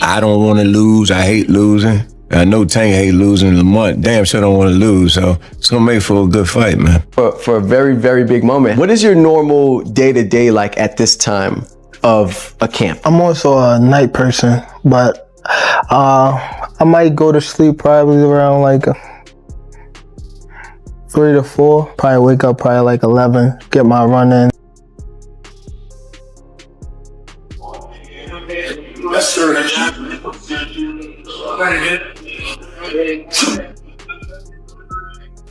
I don't want to lose. I hate losing. I know Tank hate losing. Lamont damn sure don't want to lose. So it's going to make for a good fight, man. For a very, very big moment. What is your normal day-to-day like at this time of a camp? I'm also a night person, but I might go to sleep probably around like 3 to 4. Probably wake up probably like 11, get my run in.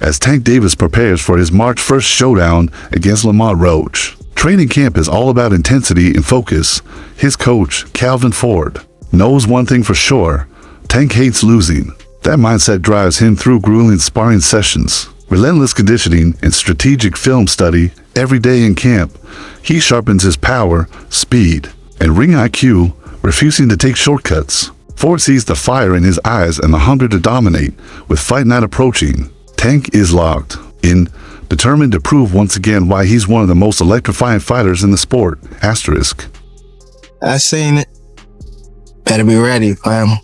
As Tank Davis prepares for his March 1st showdown against Lamont Roach, training camp is all about intensity and focus. His coach, Calvin Ford, knows one thing for sure: Tank hates losing. That mindset drives him through grueling sparring sessions, relentless conditioning, and strategic film study. Every day in camp, he sharpens his power, speed, and ring IQ, refusing to take shortcuts. Ford sees the fire in his eyes and the hunger to dominate. With fight night approaching, Tank is locked in, determined to prove once again why he's one of the most electrifying fighters in the sport. Asterisk. I seen it. Better be ready, fam.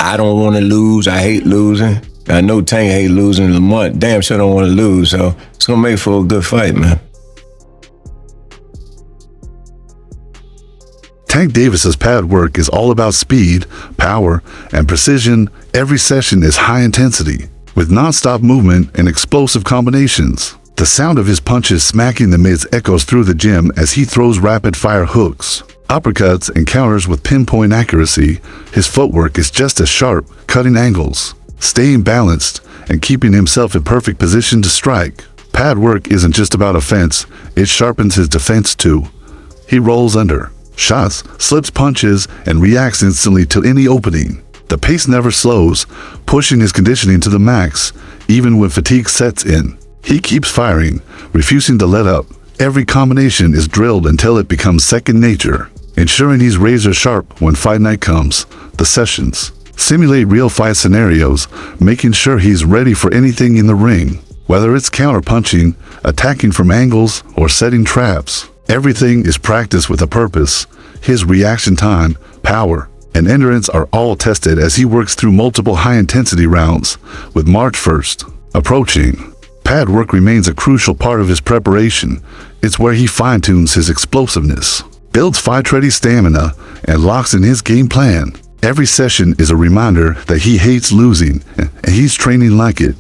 I don't want to lose. I hate losing. I know Tank hate losing. Lamont damn sure don't want to lose. So it's going to make for a good fight, man. Tank Davis's pad work is all about speed, power, and precision. Every session is high intensity, with non-stop movement and explosive combinations. The sound of his punches smacking the mitts echoes through the gym as he throws rapid-fire hooks, uppercuts, and counters with pinpoint accuracy. His footwork is just as sharp, cutting angles, staying balanced, and keeping himself in perfect position to strike. Pad work isn't just about offense, it sharpens his defense too. He rolls under shots, slips punches, and reacts instantly to any opening. The pace never slows, pushing his conditioning to the max, even when fatigue sets in. He keeps firing, refusing to let up. Every combination is drilled until it becomes second nature, ensuring he's razor sharp when fight night comes. The sessions simulate real fight scenarios, making sure he's ready for anything in the ring. Whether it's counter-punching, attacking from angles, or setting traps, everything is practiced with a purpose. His reaction time, power, and endurance are all tested as he works through multiple high-intensity rounds. With March 1st approaching, pad work remains a crucial part of his preparation. It's where he fine-tunes his explosiveness, builds fight-ready stamina, and locks in his game plan. Every session is a reminder that he hates losing, and he's training like it.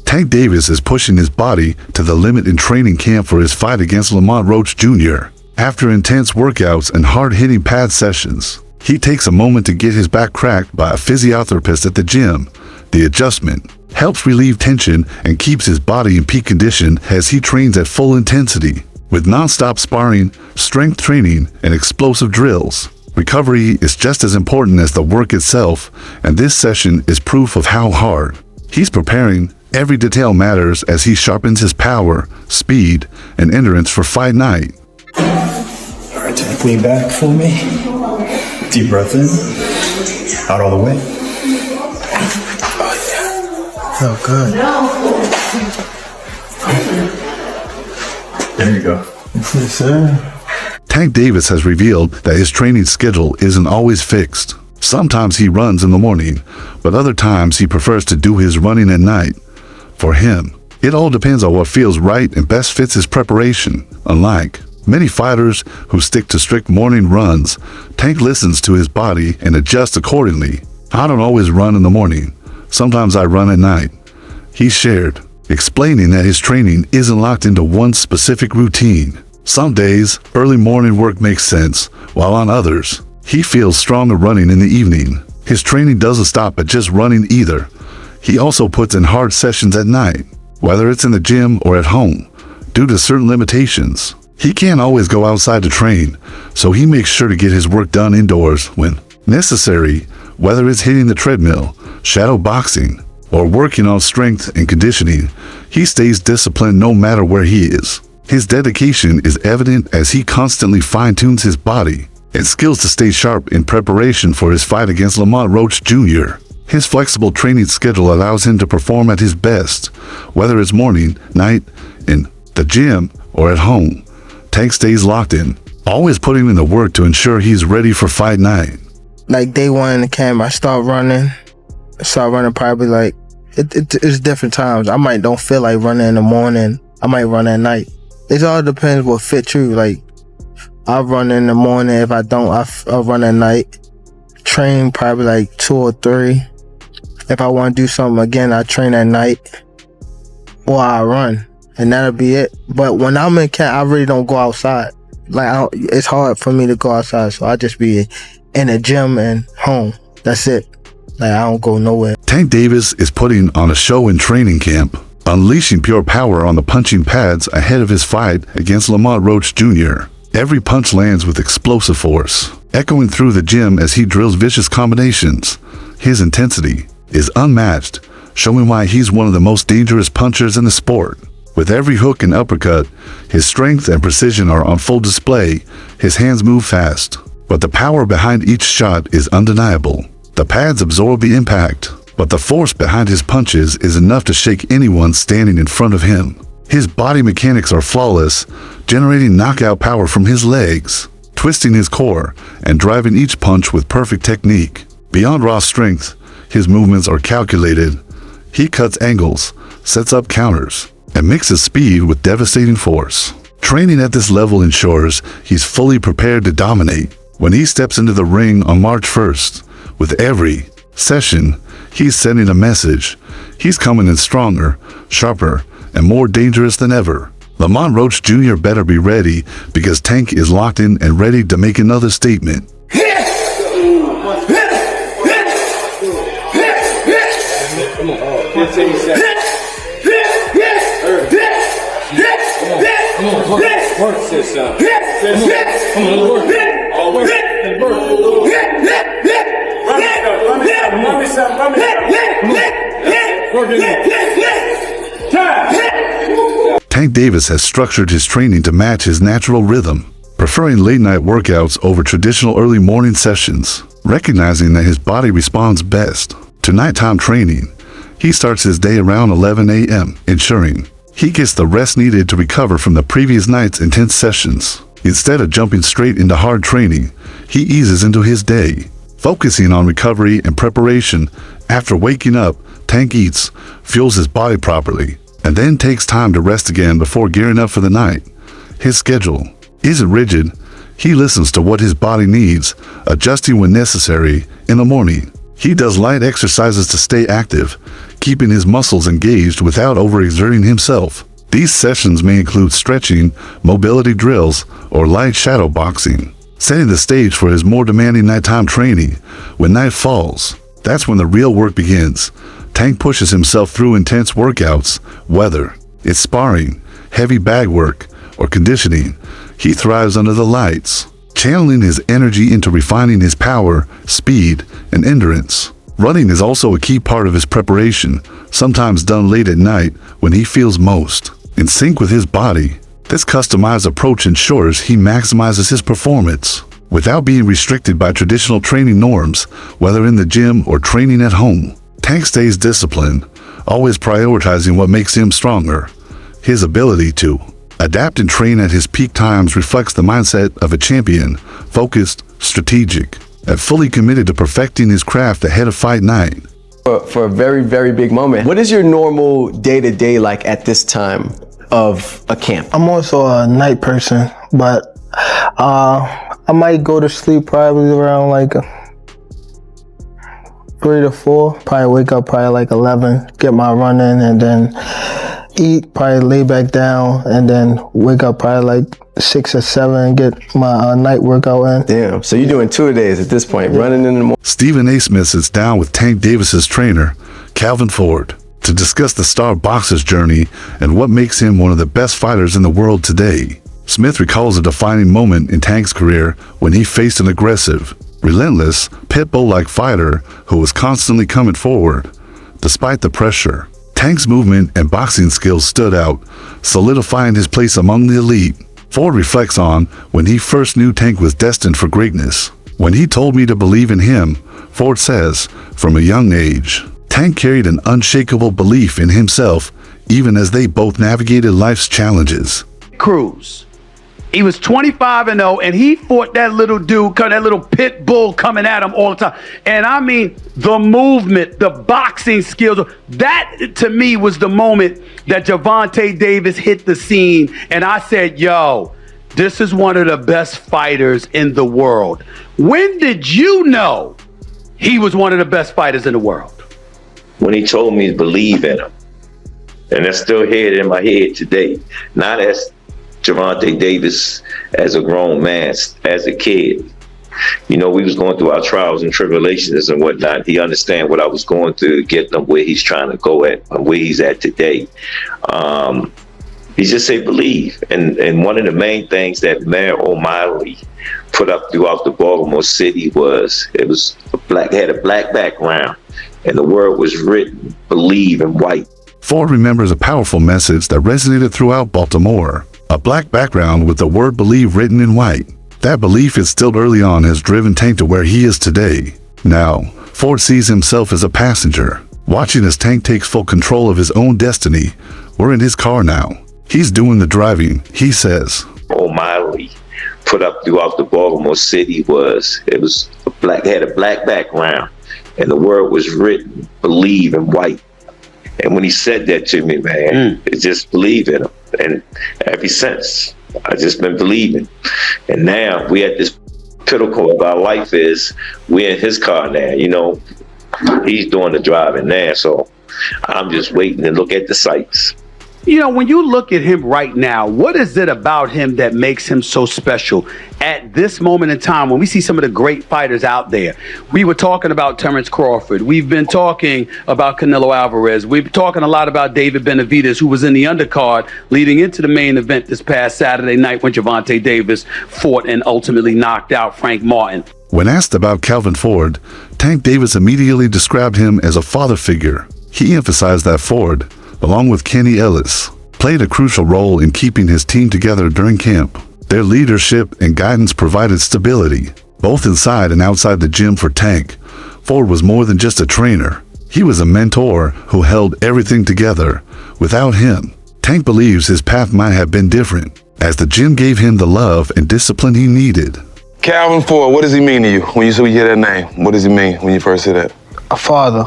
Tank Davis is pushing his body to the limit in training camp for his fight against Lamont Roach Jr. After intense workouts and hard-hitting pad sessions, he takes a moment to get his back cracked by a physiotherapist at the gym. The adjustment helps relieve tension and keeps his body in peak condition as he trains at full intensity. With non-stop sparring, strength training, and explosive drills, recovery is just as important as the work itself, and this session is proof of how hard he's preparing. Every detail matters as he sharpens his power, speed, and endurance for fight night. All right, Tank, lean back for me. Deep breath in, out all the way. Oh, good. There you go. Yes, sir. Tank Davis has revealed that his training schedule isn't always fixed. Sometimes he runs in the morning, but other times he prefers to do his running at night. For him, it all depends on what feels right and best fits his preparation. Unlike many fighters who stick to strict morning runs, Tank listens to his body and adjusts accordingly. I don't always run in the morning. Sometimes I run at night. He shared, explaining that his training isn't locked into one specific routine. Some days, early morning work makes sense, while on others, he feels stronger running in the evening. His training doesn't stop at just running either. He also puts in hard sessions at night, whether it's in the gym or at home, due to certain limitations. He can't always go outside to train, so he makes sure to get his work done indoors when necessary, whether it's hitting the treadmill, shadow boxing, or working on strength and conditioning. He stays disciplined no matter where he is. His dedication is evident as he constantly fine-tunes his body and skills to stay sharp in preparation for his fight against Lamont Roach Jr. His flexible training schedule allows him to perform at his best, whether it's morning, night, in the gym, or at home. Tank stays locked in, always putting in the work to ensure he's ready for fight night. Like day one in the camp, I start running probably like, it's different times. I might don't feel like running in the morning. I might run at night. It all depends what fits you. Like, I run in the morning. If I don't, I'll run at night. Train probably like 2 or 3. If I want to do something again, I train at night. Or I run. And that'll be it. But when I'm in camp, I really don't go outside. Like, it's hard for me to go outside. So I just be in the gym and home. That's it. Like, I don't go nowhere. Tank Davis is putting on a show in training camp, unleashing pure power on the punching pads ahead of his fight against Lamont Roach Jr. Every punch lands with explosive force, echoing through the gym as he drills vicious combinations. His intensity is unmatched, showing why he's one of the most dangerous punchers in the sport. With every hook and uppercut, his strength and precision are on full display. His hands move fast, but the power behind each shot is undeniable. The pads absorb the impact, but the force behind his punches is enough to shake anyone standing in front of him. His body mechanics are flawless, generating knockout power from his legs, twisting his core, and driving each punch with perfect technique. Beyond raw strength, his movements are calculated. He cuts angles, sets up counters, and mixes speed with devastating force. Training at this level ensures he's fully prepared to dominate. When he steps into the ring on March 1st, with every session, he's sending a message. He's coming in stronger, sharper, and more dangerous than ever. Lamont Roach Jr. better be ready, because Tank is locked in and ready to make another statement. Tank Davis has structured his training to match his natural rhythm, preferring late-night workouts over traditional early morning sessions. Recognizing that his body responds best to nighttime training, he starts his day around 11 a.m., ensuring he gets the rest needed to recover from the previous night's intense sessions. Instead of jumping straight into hard training, he eases into his day, focusing on recovery and preparation. After waking up, Tank eats, fuels his body properly, and then takes time to rest again before gearing up for the night. His schedule isn't rigid. He listens to what his body needs, adjusting when necessary. In the morning, he does light exercises to stay active, keeping his muscles engaged without overexerting himself. These sessions may include stretching, mobility drills, or light shadow boxing, setting the stage for his more demanding nighttime training. When night falls, that's when the real work begins. Tank pushes himself through intense workouts, whether it's sparring, heavy bag work, or conditioning. He thrives under the lights, channeling his energy into refining his power, speed, and endurance. Running is also a key part of his preparation, sometimes done late at night when he feels most in sync with his body. This customized approach ensures he maximizes his performance without being restricted by traditional training norms, whether in the gym or training at home. Tank stays disciplined, always prioritizing what makes him stronger. His ability to adapt and train at his peak times reflects the mindset of a champion, focused, strategic, and fully committed to perfecting his craft ahead of fight night. For a very, very big moment, what is your normal day-to-day like at this time of a camp? I'm also a night person, but I might go to sleep probably around like 3 to 4. Probably wake up probably like 11, get my run in, and then, eat, probably lay back down, and then wake up probably like 6 or 7 and get my night workout in. Damn. So you're doing 2-a-days at this point, running in the morning. Stephen A. Smith sits down with Tank Davis's trainer, Calvin Ford, to discuss the star boxer's journey and what makes him one of the best fighters in the world today. Smith recalls a defining moment in Tank's career when he faced an aggressive, relentless, pit bull-like fighter who was constantly coming forward. Despite the pressure, Tank's movement and boxing skills stood out, solidifying his place among the elite. Ford reflects on when he first knew Tank was destined for greatness. When he told me to believe in him, Ford says, from a young age, Tank carried an unshakable belief in himself, even as they both navigated life's challenges. Cruz. He was 25-0, and he fought that little dude, that little pit bull coming at him all the time. And I mean, the movement, the boxing skills, that to me was the moment that Gervonta Davis hit the scene. And I said, yo, this is one of the best fighters in the world. When did you know he was one of the best fighters in the world? When he told me to believe in him. And that's still here in my head today. Not as Gervonta Davis as a grown man, as a kid. You know, we was going through our trials and tribulations and whatnot. He understand what I was going through to get him where he's trying to go at, and where he's at today. He just say believe. And one of the main things that Mayor O'Malley put up throughout the Baltimore City was, it had a black background, and the word was written, believe, in white. Ford remembers a powerful message that resonated throughout Baltimore. A black background with the word believe written in white. That belief instilled early on has driven Tank to where he is today. Now, Ford sees himself as a passenger, watching as Tank takes full control of his own destiny. We're in his car now. He's doing the driving, he says. O'Malley put up throughout the Baltimore City had a black background, and the word was written, believe, in white. And when he said that to me, man, it just believed in him. And ever since, I just been believing. And now we at this pinnacle of our life is we're in his car now. You know, he's doing the driving now. So I'm just waiting to look at the sights. You know, when you look at him right now, what is it about him that makes him so special at this moment in time when we see some of the great fighters out there? We were talking about Terrence Crawford. We've been talking about Canelo Alvarez. We've been talking a lot about David Benavidez, who was in the undercard leading into the main event this past Saturday night when Gervonta Davis fought and ultimately knocked out Frank Martin. When asked about Calvin Ford, Tank Davis immediately described him as a father figure. He emphasized that Ford, along with Kenny Ellis, played a crucial role in keeping his team together during camp. Their leadership and guidance provided stability, both inside and outside the gym for Tank. Ford was more than just a trainer. He was a mentor who held everything together. Without him, Tank believes his path might have been different, as the gym gave him the love and discipline he needed. Calvin Ford, what does he mean to you when you hear that name? What does he mean when you first hear that? A father.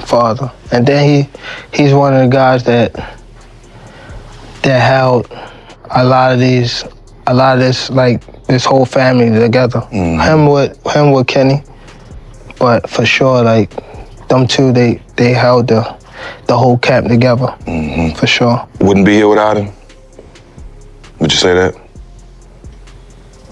Father. And then he's one of the guys that held a lot of this, like this whole family together. Him with Kenny, but for sure, like them two, they held the whole camp together. For sure. Wouldn't be here without him? Would you say that?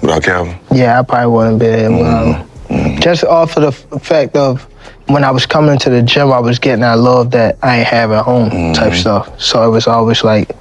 Without Calvin? Yeah, I probably wouldn't be here without him. Just off of the fact of when I was coming to the gym, I was getting that love that I ain't have at home type stuff. So it was always like,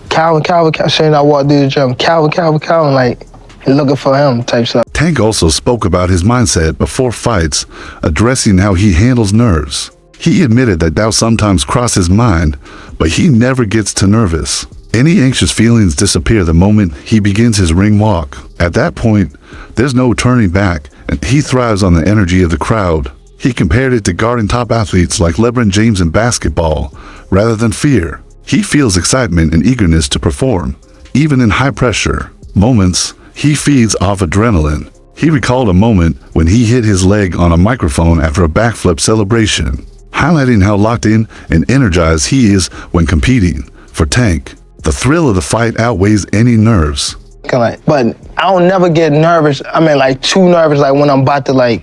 Calvin, saying I walked through the gym, Calvin, like looking for him type stuff. Tank also spoke about his mindset before fights, addressing how he handles nerves. He admitted that doubt sometimes crosses his mind, but he never gets too nervous. Any anxious feelings disappear the moment he begins his ring walk. At that point, there's no turning back, and he thrives on the energy of the crowd. He compared it to guarding top athletes like LeBron James in basketball, rather than fear. He feels excitement and eagerness to perform, even in high-pressure moments. He feeds off adrenaline. He recalled a moment when he hit his leg on a microphone after a backflip celebration, highlighting how locked in and energized he is when competing. For Tank, the thrill of the fight outweighs any nerves. But I don't never get nervous. I mean, like too nervous, like when I'm about to like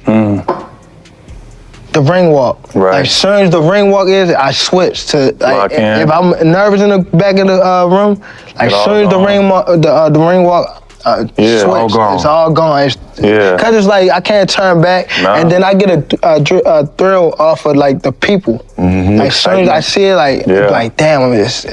the ring walk. Right. Like, as soon as the ring walk is, I switch to, like, Lock in. if I'm nervous in the back of the room, like, as soon as the ring walk, Yeah, switch, all gone. it's all gone. Yeah. Cause it's like, I can't turn back, Nah. and then I get a thrill off of, like, the people. Like, as soon as I see it, like, Yeah. like, damn, it's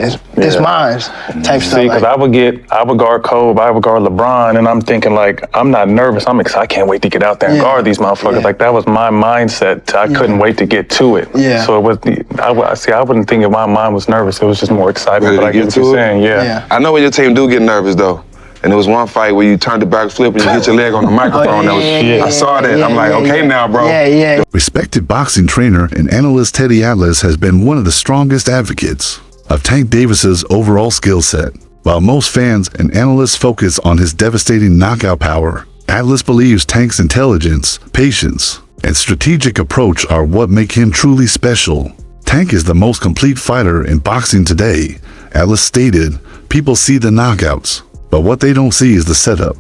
mine, type stuff. See, because like, I would guard Kobe, I would guard LeBron, and I'm thinking like, I'm not nervous. I'm excited. I can't wait to get out there and Yeah. guard these motherfuckers. Yeah. Like that was my mindset. I couldn't wait to get to it. Yeah. So it was. I wouldn't think if my mind was nervous. It was just more excitement. Ready But to I get get what to you're it? saying. Yeah. Yeah. I know when your team do get nervous though. And there was one fight where you turned the back flip and you hit your leg on the microphone. That was, I saw that. I'm like, okay now, bro. Yeah. Respected boxing trainer and analyst Teddy Atlas has been one of the strongest advocates of Tank Davis's overall skill set. While most fans and analysts focus on his devastating knockout power, Atlas believes Tank's intelligence, patience, and strategic approach are what make him truly special. Tank is the most complete fighter in boxing today. Atlas stated, "People see the knockouts, but what they don't see is the setup.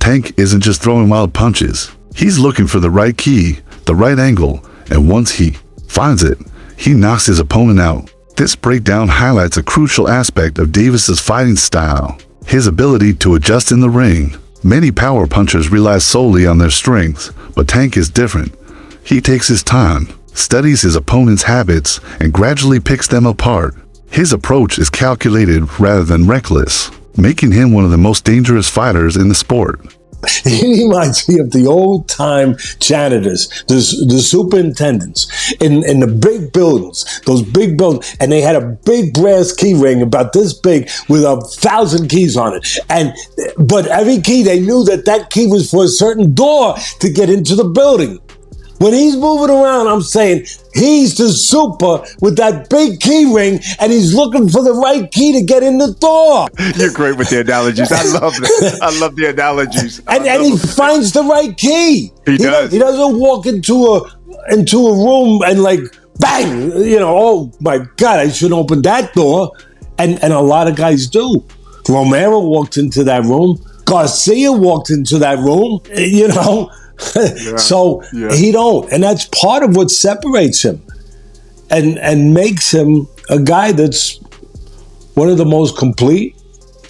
Tank isn't just throwing wild punches. He's looking for the right key, the right angle, and once he finds it, he knocks his opponent out." This breakdown highlights a crucial aspect of Davis's fighting style, his ability to adjust in the ring. Many power punchers rely solely on their strength, but Tank is different. He takes his time, studies his opponent's habits, and gradually picks them apart. His approach is calculated rather than reckless, making him one of the most dangerous fighters in the sport. He reminds me of the old-time janitors, the superintendents in the big buildings, those big buildings, and they had a big brass key ring about this big with 1,000 keys on it. But every key, they knew that key was for a certain door to get into the building. When he's moving around, I'm saying he's the super with that big key ring, and he's looking for the right key to get in the door. You're great with the analogies. I love that. I love the analogies. And he finds the right key. He does. He doesn't walk into a room and like bang, oh my God, I shouldn't open that door. And a lot of guys do. Romero walked into that room. Garcia walked into that room. So he don't, and that's part of what separates him and makes him a guy that's one of the most complete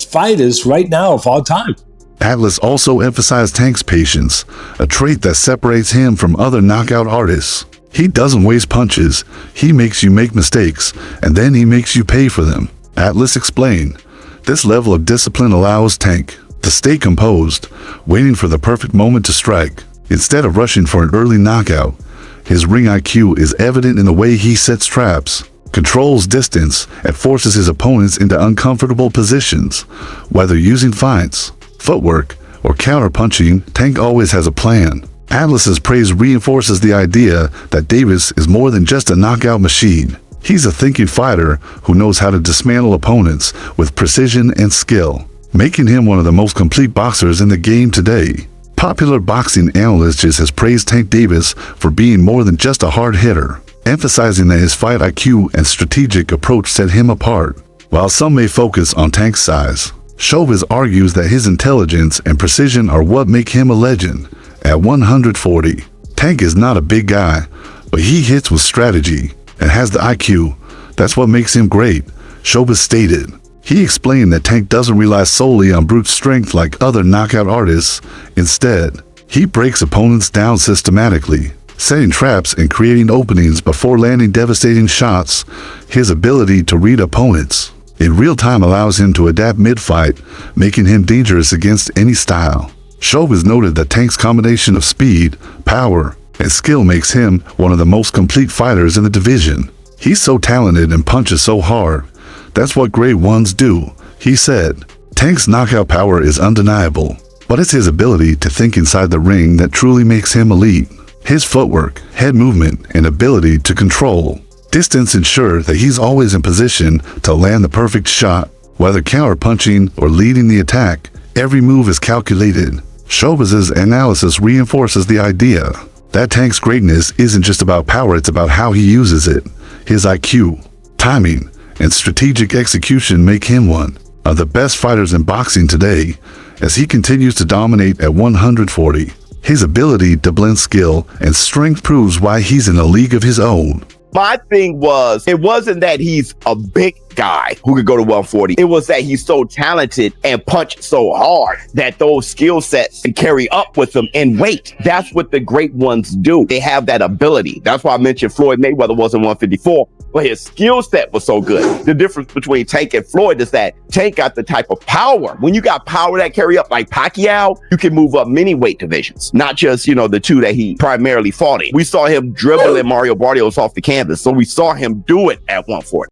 fighters right now of our time. Atlas also emphasized Tank's patience, a trait that separates him from other knockout artists. He doesn't waste punches, he makes you make mistakes, and then he makes you pay for them. Atlas explained, "This level of discipline allows Tank to stay composed, waiting for the perfect moment to strike. Instead of rushing for an early knockout, his ring IQ is evident in the way he sets traps, controls distance, and forces his opponents into uncomfortable positions. Whether using feints, footwork, or counter-punching, Tank always has a plan." Atlas's praise reinforces the idea that Davis is more than just a knockout machine. He's a thinking fighter who knows how to dismantle opponents with precision and skill, making him one of the most complete boxers in the game today. Popular boxing analyst has praised Tank Davis for being more than just a hard hitter, emphasizing that his fight IQ and strategic approach set him apart. While some may focus on Tank's size, Chauvez argues that his intelligence and precision are what make him a legend. At 140, Tank is not a big guy, but he hits with strategy and has the IQ. That's what makes him great, Chauvez stated. He explained that Tank doesn't rely solely on brute strength like other knockout artists. Instead, he breaks opponents down systematically, setting traps and creating openings before landing devastating shots. His ability to read opponents in real time allows him to adapt mid-fight, making him dangerous against any style. Chauvez noted that Tank's combination of speed, power, and skill makes him one of the most complete fighters in the division. He's so talented and punches so hard. That's what great ones do, he said. Tank's knockout power is undeniable, but it's his ability to think inside the ring that truly makes him elite. His footwork, head movement, and ability to control distance ensure that he's always in position to land the perfect shot. Whether counter-punching or leading the attack, every move is calculated. Chauvez's analysis reinforces the idea that Tank's greatness isn't just about power, it's about how he uses it. His IQ, timing, and strategic execution make him one of the best fighters in boxing today. As he continues to dominate at 140, His ability to blend skill and strength proves why he's in a league of his own. My thing was, it wasn't that he's a big guy who could go to 140. It was that he's so talented and punch so hard that those skill sets can carry up with him in weight. That's what the great ones do. They have that ability. That's why I mentioned Floyd Mayweather wasn't 154, but his skill set was so good. The difference between Tank and Floyd is that Tank got the type of power. When you got power that carry up like Pacquiao, you can move up many weight divisions, not just, you know, the two that he primarily fought in. We saw him dribbling Mario Barrios off the canvas, so we saw him do it at 140.